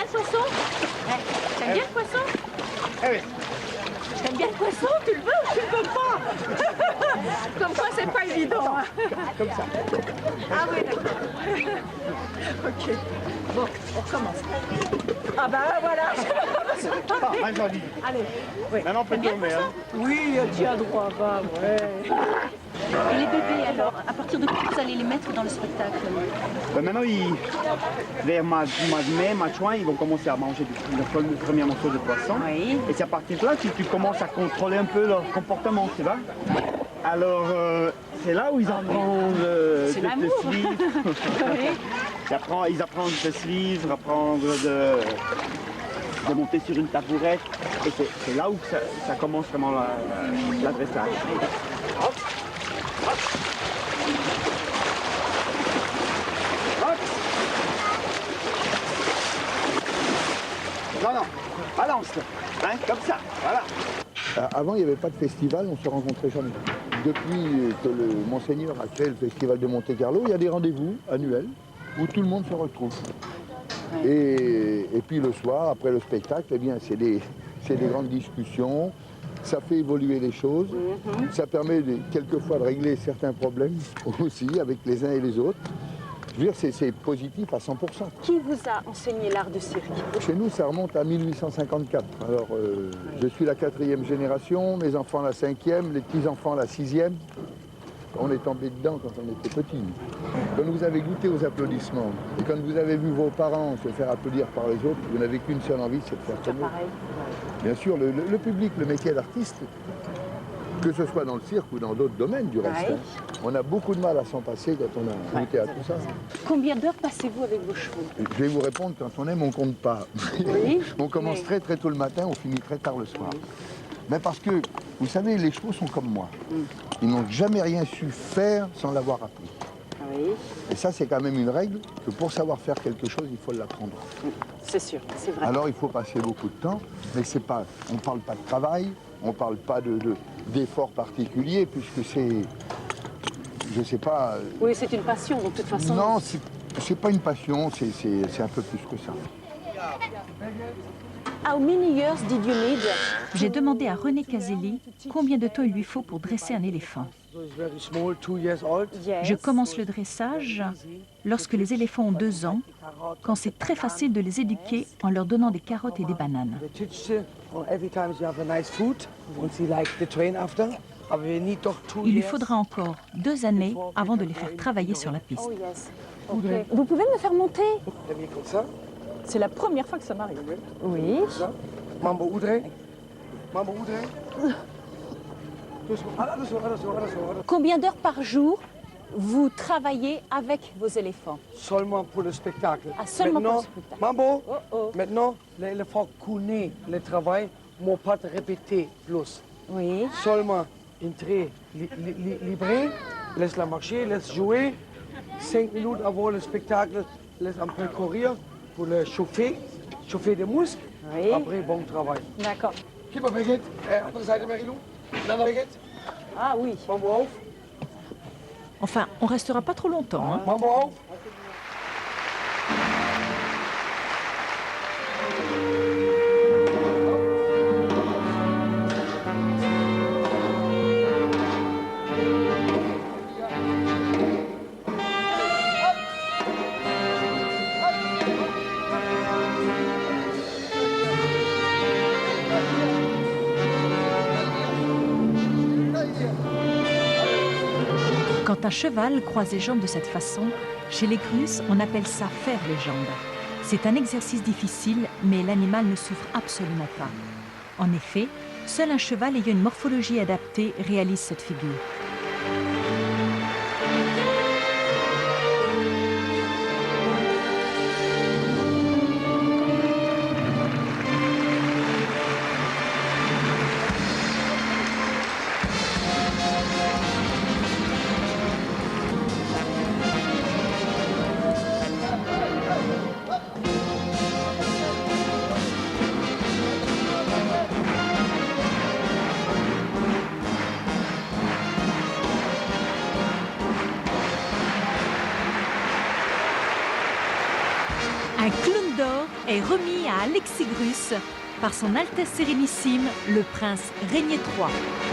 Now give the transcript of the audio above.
bien le poisson? T'aimes bien le poisson? Eh oui. T'aimes bien le poisson? Tu le veux ou tu le veux pas? Comme quoi, c'est pas évident. Hein. Comme ça. Ah oui, d'accord. Ok. Bon, on recommence. Ah bah voilà. Ah, joli. Allez. Oui. Maintenant, on peut tourner. Hein. Oui, tiens droit, va, ouais. Et les bébés, alors, à partir de quand vous allez les mettre dans le spectacle? Ben maintenant, vers mois de mai, mois de juin, ils vont commencer à manger le premier morceau de poisson. Oui. Et c'est à partir de là que tu commences à contrôler un peu leur comportement, tu vois. Alors, c'est là où ils apprennent de te suivre. Oui. Ils apprennent de te suivre, apprendre de monter sur une tabourette. Et c'est là où ça commence vraiment l'adressage. Hop. Hop. Hop. Non, non, balance-le, hein, comme ça, voilà. Avant, il n'y avait pas de festival, on ne se rencontrait jamais. Depuis que le Monseigneur a créé le festival de Monte-Carlo, il y a des rendez-vous annuels où tout le monde se retrouve. Et puis le soir, après le spectacle, eh bien, c'est des grandes discussions. Ça fait évoluer les choses. Ça permet quelquefois de régler certains problèmes aussi avec les uns et les autres. Je veux dire, c'est positif à 100%. Qui vous a enseigné l'art de cirque? Chez nous, ça remonte à 1854. Alors, je suis la 4e génération, mes enfants la 5e, les petits-enfants la 6e. On est tombé dedans quand on était petit. Quand vous avez goûté aux applaudissements et quand vous avez vu vos parents se faire applaudir par les autres, vous n'avez qu'une seule envie, c'est de faire comme eux. Bien sûr, le public, le métier d'artiste, que ce soit dans le cirque ou dans d'autres domaines du reste, hein, on a beaucoup de mal à s'en passer quand on a goûté à tout ça. Combien d'heures passez-vous avec vos chevaux? Je vais vous répondre, quand on aime, on compte pas. Oui. On commence très tôt le matin, on finit très tard le soir. Mais parce que, vous savez, les chevaux sont comme moi. Ils n'ont jamais rien su faire sans l'avoir appris. Oui. Et ça, c'est quand même une règle, que pour savoir faire quelque chose, il faut l'apprendre. C'est sûr, c'est vrai. Alors, il faut passer beaucoup de temps, mais c'est pas, on ne parle pas de travail, on ne parle pas d'efforts particuliers, puisque c'est, je sais pas... Oui, c'est une passion, de toute façon. Non, c'est pas une passion, c'est un peu plus que ça. How many years did you need? J'ai demandé à René Caselli combien de temps il lui faut pour dresser un éléphant. Je commence le dressage lorsque les éléphants ont 2 ans, quand c'est très facile de les éduquer en leur donnant des carottes et des bananes. Il lui faudra encore 2 années avant de les faire travailler sur la piste. Okay. Vous pouvez me faire monter? Comme ça. C'est la première fois que ça m'arrive. Oui. Mambo Oudrey. Mambo Oudrey. Combien d'heures par jour vous travaillez avec vos éléphants? Seulement pour le spectacle. Ah, seulement maintenant, pour le spectacle. Mambo, Oh. maintenant, l'éléphant connaît le travail, mon pas te répéter plus. Oui. Seulement entrer libre, laisse-la marcher, laisse jouer. 5 minutes avant le spectacle, laisse un peu courir pour le chauffer des muscles. Oui. Après, bon travail. D'accord. Gib mal Brigitte. Andere Seite, Marilou. Dann Brigitte. Ah oui. Mambo auf. Enfin, on restera pas trop longtemps. Hein. Mambo auf. Quand un cheval croise les jambes de cette façon, chez les Crus, on appelle ça faire les jambes. C'est un exercice difficile, mais l'animal ne souffre absolument pas. En effet, seul un cheval ayant une morphologie adaptée réalise cette figure. est remis à Alexis Grus par son Altesse Sérénissime, le prince Régnier III.